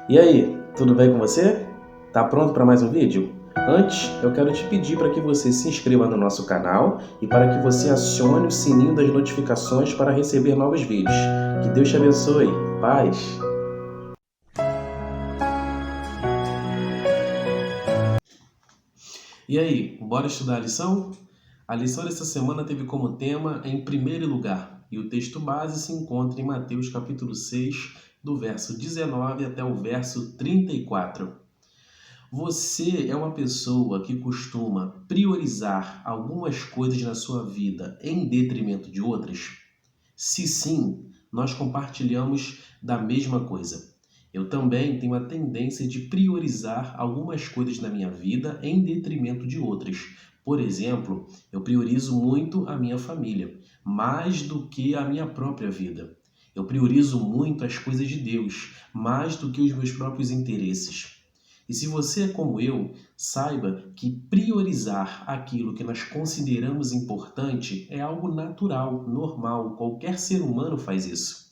E aí, tudo bem com você? Tá pronto para mais um vídeo? Antes, eu quero te pedir para que você se inscreva no nosso canal e para que você acione o sininho das notificações para receber novos vídeos. Que Deus te abençoe. Paz! E aí, bora estudar a lição? A lição dessa semana teve como tema Em Primeiro Lugar, e o texto base se encontra em Mateus capítulo 6, do verso 19 até o verso 34. Você é uma pessoa que costuma priorizar algumas coisas na sua vida em detrimento de outras? Se sim, nós compartilhamos da mesma coisa. Eu também tenho a tendência de priorizar algumas coisas na minha vida em detrimento de outras. Por exemplo, eu priorizo muito a minha família, mais do que a minha própria vida. Eu priorizo muito as coisas de Deus, mais do que os meus próprios interesses. E se você é como eu, saiba que priorizar aquilo que nós consideramos importante é algo natural, normal, qualquer ser humano faz isso.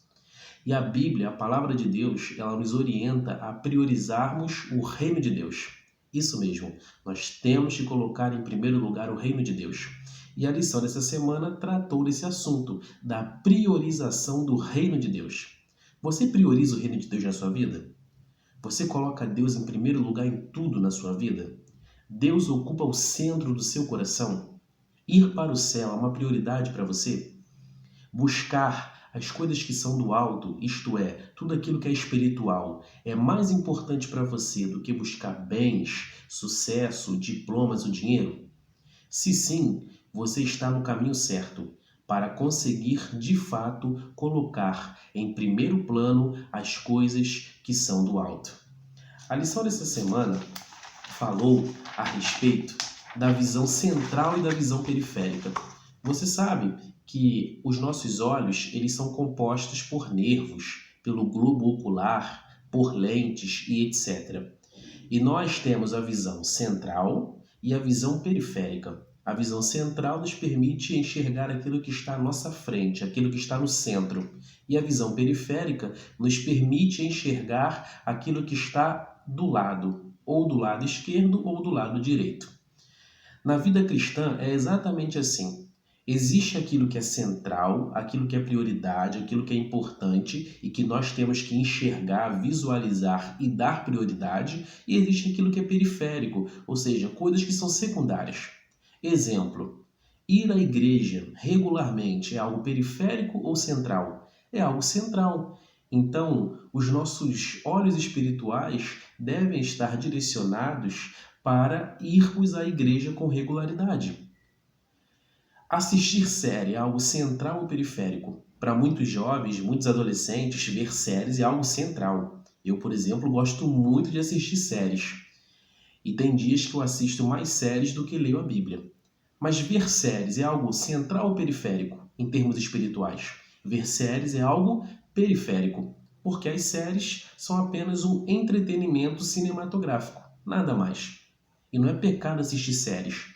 E a Bíblia, a palavra de Deus, ela nos orienta a priorizarmos o reino de Deus. Isso mesmo, nós temos que colocar em primeiro lugar o reino de Deus. E a lição dessa semana tratou desse assunto, da priorização do reino de Deus. Você prioriza o reino de Deus na sua vida? Você coloca Deus em primeiro lugar em tudo na sua vida? Deus ocupa o centro do seu coração? Ir para o céu é uma prioridade para você? Buscar as coisas que são do alto, isto é, tudo aquilo que é espiritual, é mais importante para você do que buscar bens, sucesso, diplomas ou dinheiro? Se sim, você está no caminho certo para conseguir, de fato, colocar em primeiro plano as coisas que são do alto. A lição dessa semana falou a respeito da visão central e da visão periférica. Você sabe que os nossos olhos, eles são compostos por nervos, pelo globo ocular, por lentes e etc. E nós temos a visão central e a visão periférica. A visão central nos permite enxergar aquilo que está à nossa frente, aquilo que está no centro. E a visão periférica nos permite enxergar aquilo que está do lado, ou do lado esquerdo ou do lado direito. Na vida cristã é exatamente assim. Existe aquilo que é central, aquilo que é prioridade, aquilo que é importante e que nós temos que enxergar, visualizar e dar prioridade, e existe aquilo que é periférico, ou seja, coisas que são secundárias. Exemplo: ir à igreja regularmente é algo periférico ou central? É algo central. Então, os nossos olhos espirituais devem estar direcionados para irmos à igreja com regularidade. Assistir série é algo central ou periférico? Para muitos jovens, muitos adolescentes, ver séries é algo central. Eu, por exemplo, gosto muito de assistir séries. E tem dias que eu assisto mais séries do que leio a Bíblia. Mas ver séries é algo central ou periférico, em termos espirituais? Ver séries é algo periférico, porque as séries são apenas um entretenimento cinematográfico, nada mais. E não é pecado assistir séries.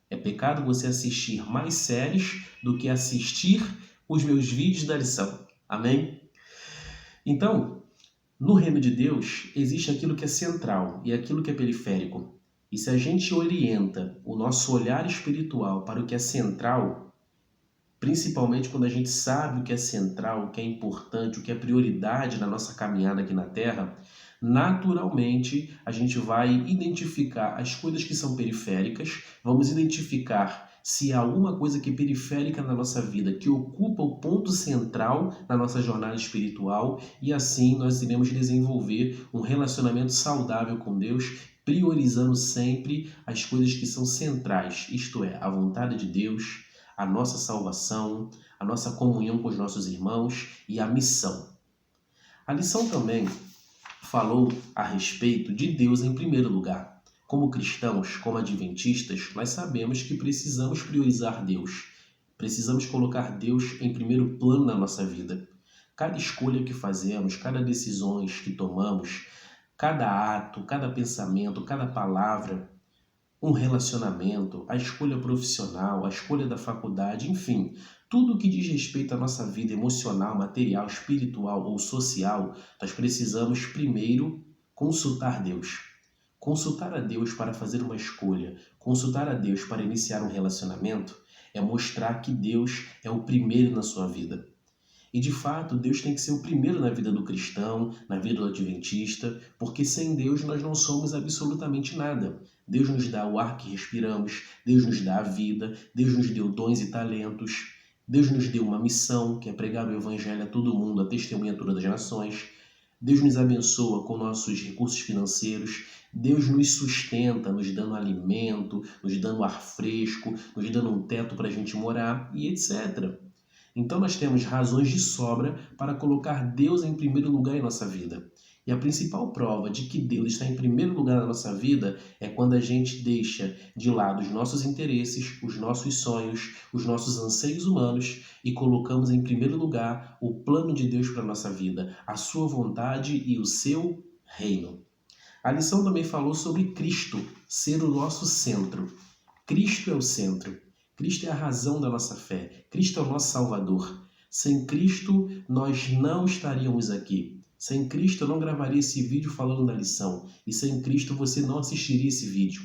É pecado você assistir mais séries do que assistir os meus vídeos da lição. Amém? Então, no reino de Deus, existe aquilo que é central e aquilo que é periférico. E se a gente orienta o nosso olhar espiritual para o que é central, principalmente quando a gente sabe o que é central, o que é importante, o que é prioridade na nossa caminhada aqui na Terra, naturalmente a gente vai identificar as coisas que são periféricas, vamos identificar se há alguma coisa que é periférica na nossa vida, que ocupa o ponto central na nossa jornada espiritual, e assim nós iremos desenvolver um relacionamento saudável com Deus, priorizando sempre as coisas que são centrais, isto é, a vontade de Deus, a nossa salvação, a nossa comunhão com os nossos irmãos e a missão. A lição também falou a respeito de Deus em primeiro lugar. Como cristãos, como adventistas, nós sabemos que precisamos priorizar Deus. Precisamos colocar Deus em primeiro plano na nossa vida. Cada escolha que fazemos, cada decisão que tomamos, cada ato, cada pensamento, cada palavra, um relacionamento, a escolha profissional, a escolha da faculdade, enfim, Tudo que diz respeito à nossa vida emocional, material, espiritual ou social, nós precisamos primeiro consultar Deus. Consultar a Deus para fazer uma escolha, consultar a Deus para iniciar um relacionamento, é mostrar que Deus é o primeiro na sua vida. E de fato, Deus tem que ser o primeiro na vida do cristão, na vida do adventista, porque sem Deus nós não somos absolutamente nada. Deus nos dá o ar que respiramos, Deus nos dá a vida, Deus nos deu dons e talentos, Deus nos deu uma missão, que é pregar o evangelho a todo mundo, a testemunha a todas as nações. Deus nos abençoa com nossos recursos financeiros, Deus nos sustenta, nos dando alimento, nos dando ar fresco, nos dando um teto para a gente morar e etc. Então nós temos razões de sobra para colocar Deus em primeiro lugar em nossa vida. E a principal prova de que Deus está em primeiro lugar na nossa vida é quando a gente deixa de lado os nossos interesses, os nossos sonhos, os nossos anseios humanos e colocamos em primeiro lugar o plano de Deus para a nossa vida, a sua vontade e o seu reino. A lição também falou sobre Cristo ser o nosso centro. Cristo é o centro. Cristo é a razão da nossa fé. Cristo é o nosso Salvador. Sem Cristo, nós não estaríamos aqui. Sem Cristo, eu não gravaria esse vídeo falando da lição. E sem Cristo, você não assistiria esse vídeo.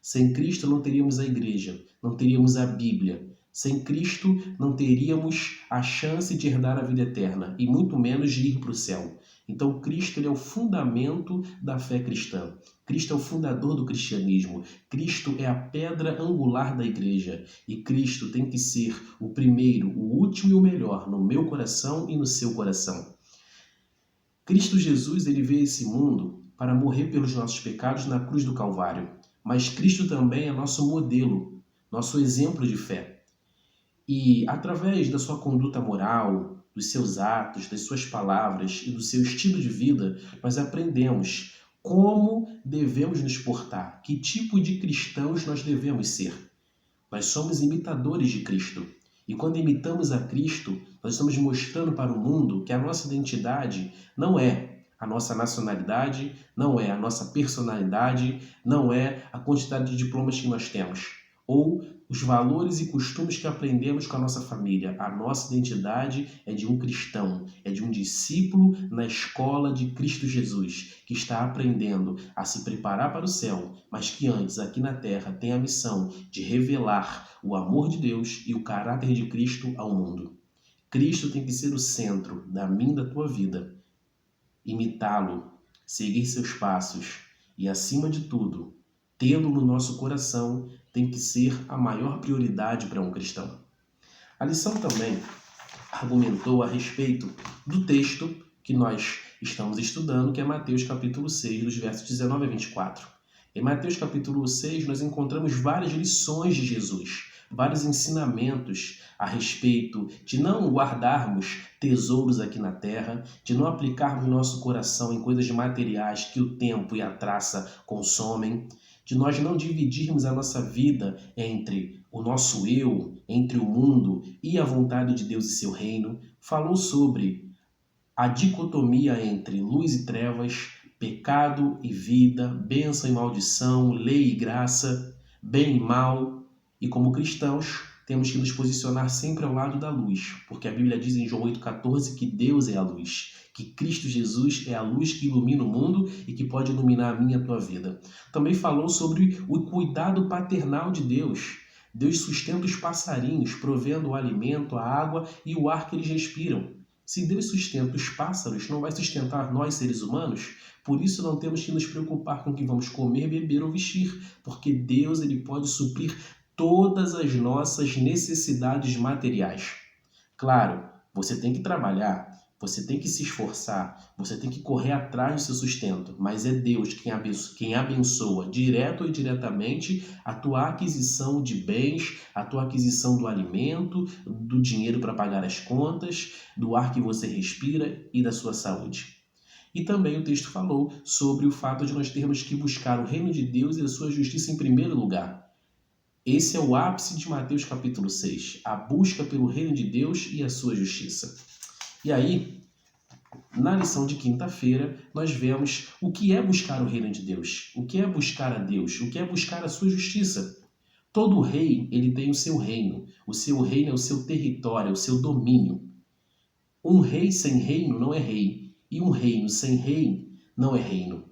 Sem Cristo, não teríamos a igreja, não teríamos a Bíblia. Sem Cristo, não teríamos a chance de herdar a vida eterna e muito menos de ir para o céu. Então, Cristo ele é o fundamento da fé cristã. Cristo é o fundador do cristianismo. Cristo é a pedra angular da igreja. E Cristo tem que ser o primeiro, o último e o melhor no meu coração e no seu coração. Cristo Jesus ele veio a esse mundo para morrer pelos nossos pecados na cruz do Calvário. Mas Cristo também é nosso modelo, nosso exemplo de fé. E através da sua conduta moral, dos seus atos, das suas palavras e do seu estilo de vida, nós aprendemos como devemos nos portar, que tipo de cristãos nós devemos ser. Nós somos imitadores de Cristo. E quando imitamos a Cristo, nós estamos mostrando para o mundo que a nossa identidade não é a nossa nacionalidade, não é a nossa personalidade, não é a quantidade de diplomas que nós temos, ou os valores e costumes que aprendemos com a nossa família. A nossa identidade é de um cristão, é de um discípulo na escola de Cristo Jesus, que está aprendendo a se preparar para o céu, mas que antes, aqui na terra, tem a missão de revelar o amor de Deus e o caráter de Cristo ao mundo. Cristo tem que ser o centro da minha e da tua vida. Imitá-lo, seguir seus passos e, acima de tudo, tê-lo no nosso coração tem que ser a maior prioridade para um cristão. A lição também argumentou a respeito do texto que nós estamos estudando, que é Mateus capítulo 6, dos versos 19 a 24. Em Mateus capítulo 6, nós encontramos várias lições de Jesus, vários ensinamentos a respeito de não guardarmos tesouros aqui na terra, de não aplicarmos nosso coração em coisas materiais que o tempo e a traça consomem, de nós não dividirmos a nossa vida entre o nosso eu, entre o mundo e a vontade de Deus e seu reino. Falou sobre a dicotomia entre luz e trevas, pecado e vida, bênção e maldição, lei e graça, bem e mal. E como cristãos, temos que nos posicionar sempre ao lado da luz, porque a Bíblia diz em João 8,14 que Deus é a luz, que Cristo Jesus é a luz que ilumina o mundo e que pode iluminar a minha e a tua vida. Também falou sobre o cuidado paternal de Deus. Deus sustenta os passarinhos, provendo o alimento, a água e o ar que eles respiram. Se Deus sustenta os pássaros, não vai sustentar nós, seres humanos? Por isso não temos que nos preocupar com o que vamos comer, beber ou vestir, porque Deus ele pode suprir todas as nossas necessidades materiais. Claro, você tem que trabalhar, você tem que se esforçar, você tem que correr atrás do seu sustento, mas é Deus quem abençoa direto ou indiretamente a tua aquisição de bens, a tua aquisição do alimento, do dinheiro para pagar as contas, do ar que você respira e da sua saúde. E também o texto falou sobre o fato de nós termos que buscar o reino de Deus e a sua justiça em primeiro lugar. Esse é o ápice de Mateus capítulo 6, a busca pelo reino de Deus e a sua justiça. E aí, na lição de quinta-feira, nós vemos o que é buscar o reino de Deus, o que é buscar a Deus, o que é buscar a sua justiça. Todo rei, ele tem o seu reino. O seu reino é o seu território, é o seu domínio. Um rei sem reino não é rei. E um reino sem rei não é reino.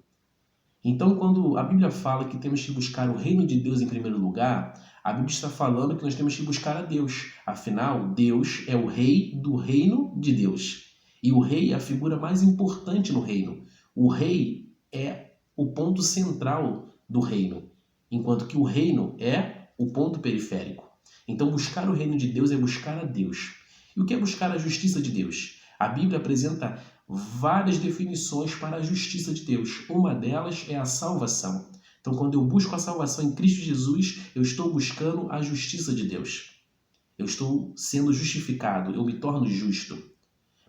Então, quando a Bíblia fala que temos que buscar o reino de Deus em primeiro lugar, a Bíblia está falando que nós temos que buscar a Deus. Afinal, Deus é o rei do reino de Deus. E o rei é a figura mais importante no reino. O rei é o ponto central do reino, enquanto que o reino é o ponto periférico. Então, buscar o reino de Deus é buscar a Deus. E o que é buscar a justiça de Deus? A Bíblia apresenta várias definições para a justiça de Deus. Uma delas é a salvação. Então, quando eu busco a salvação em Cristo Jesus, eu estou buscando a justiça de Deus. Eu estou sendo justificado, eu me torno justo.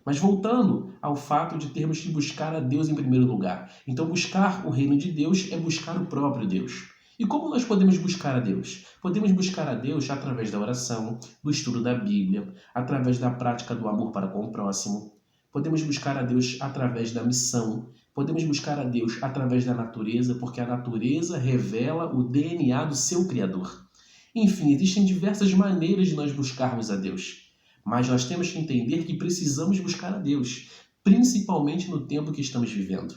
Mas voltando ao fato de termos que buscar a Deus em primeiro lugar. Então, buscar o reino de Deus é buscar o próprio Deus. E como nós podemos buscar a Deus? Podemos buscar a Deus através da oração, do estudo da Bíblia, através da prática do amor para com o próximo. Podemos buscar a Deus através da missão. Podemos buscar a Deus através da natureza, porque a natureza revela o DNA do seu Criador. Enfim, existem diversas maneiras de nós buscarmos a Deus. Mas nós temos que entender que precisamos buscar a Deus, principalmente no tempo que estamos vivendo.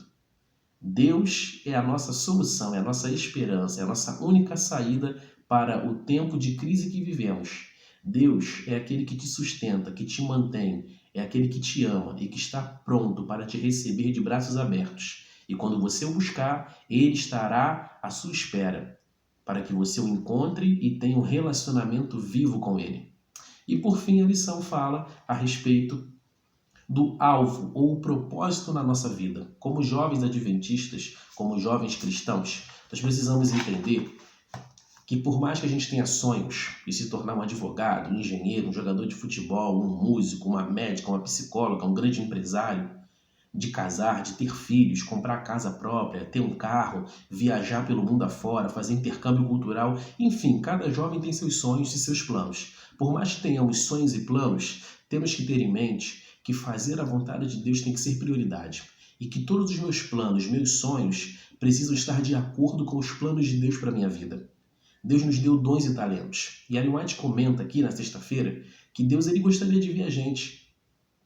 Deus é a nossa solução, é a nossa esperança, é a nossa única saída para o tempo de crise que vivemos. Deus é aquele que te sustenta, que te mantém, é aquele que te ama e que está pronto para te receber de braços abertos. E quando você o buscar, Ele estará à sua espera, para que você o encontre e tenha um relacionamento vivo com Ele. E por fim, a lição fala a respeito do alvo ou o propósito na nossa vida. Como jovens adventistas, como jovens cristãos, nós precisamos entender que por mais que a gente tenha sonhos de se tornar um advogado, um engenheiro, um jogador de futebol, um músico, uma médica, uma psicóloga, um grande empresário, de casar, de ter filhos, comprar casa própria, ter um carro, viajar pelo mundo afora, fazer intercâmbio cultural, enfim, cada jovem tem seus sonhos e seus planos. Por mais que tenhamos sonhos e planos, temos que ter em mente que fazer a vontade de Deus tem que ser prioridade e que todos os meus planos, meus sonhos, precisam estar de acordo com os planos de Deus para a minha vida. Deus nos deu dons e talentos. E Ellen White comenta aqui na sexta-feira que Deus gostaria de ver a gente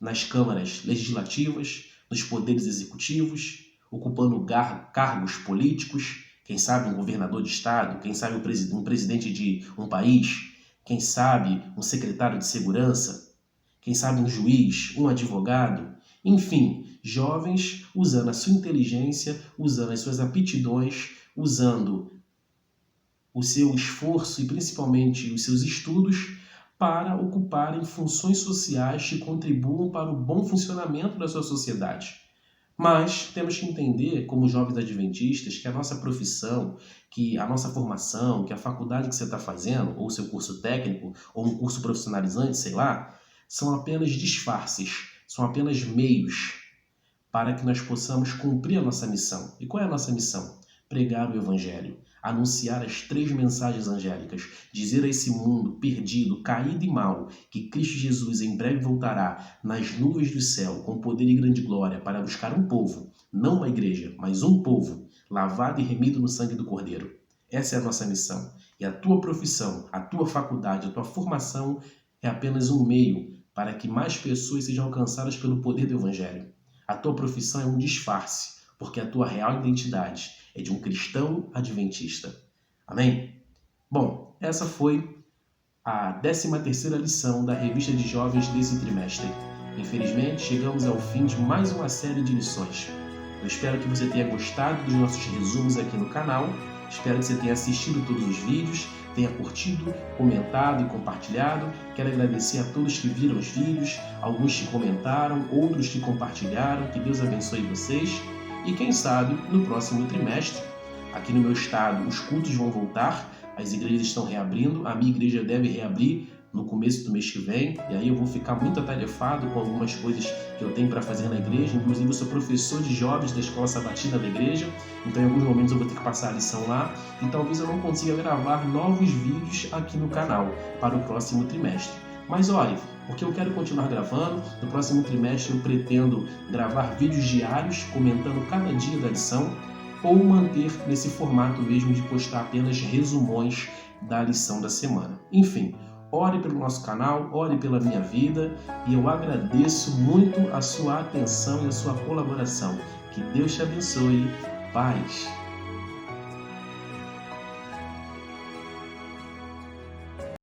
nas câmaras legislativas, nos poderes executivos, ocupando cargos políticos, quem sabe um governador de estado, quem sabe um presidente de um país, quem sabe um secretário de segurança, quem sabe um juiz, um advogado, enfim, jovens usando a sua inteligência, usando as suas aptidões, usando o seu esforço e principalmente os seus estudos para ocuparem funções sociais que contribuam para o bom funcionamento da sua sociedade. Mas temos que entender, como jovens adventistas, que a nossa profissão, que a nossa formação, que a faculdade que você está fazendo, ou seu curso técnico, ou um curso profissionalizante, sei lá, são apenas disfarces, são apenas meios para que nós possamos cumprir a nossa missão. E qual é a nossa missão? Pregar o Evangelho, anunciar as 3 mensagens angélicas, dizer a esse mundo perdido, caído e mau, que Cristo Jesus em breve voltará nas nuvens do céu com poder e grande glória para buscar um povo, não uma igreja, mas um povo, lavado e remido no sangue do Cordeiro. Essa é a nossa missão. E a tua profissão, a tua faculdade, a tua formação é apenas um meio para que mais pessoas sejam alcançadas pelo poder do Evangelho. A tua profissão é um disfarce, porque a tua real identidade é de um cristão adventista. Amém? Bom, essa foi a 13ª lição da revista de jovens desse trimestre. Infelizmente, chegamos ao fim de mais uma série de lições. Eu espero que você tenha gostado dos nossos resumos aqui no canal. Espero que você tenha assistido todos os vídeos, tenha curtido, comentado e compartilhado. Quero agradecer a todos que viram os vídeos, alguns que comentaram, outros que compartilharam. Que Deus abençoe vocês. E quem sabe, no próximo trimestre, aqui no meu estado, os cultos vão voltar, as igrejas estão reabrindo, a minha igreja deve reabrir no começo do mês que vem, e aí eu vou ficar muito atarefado com algumas coisas que eu tenho para fazer na igreja. Inclusive eu sou professor de jovens da escola sabatina da igreja, então em alguns momentos eu vou ter que passar a lição lá, e talvez eu não consiga gravar novos vídeos aqui no canal para o próximo trimestre. Mas olha, porque eu quero continuar gravando, no próximo trimestre eu pretendo gravar vídeos diários comentando cada dia da lição. ou manter nesse formato mesmo de postar apenas resumões da lição da semana. Enfim, ore pelo nosso canal, ore pela minha vida e eu agradeço muito a sua atenção e a sua colaboração. Que Deus te abençoe. Paz.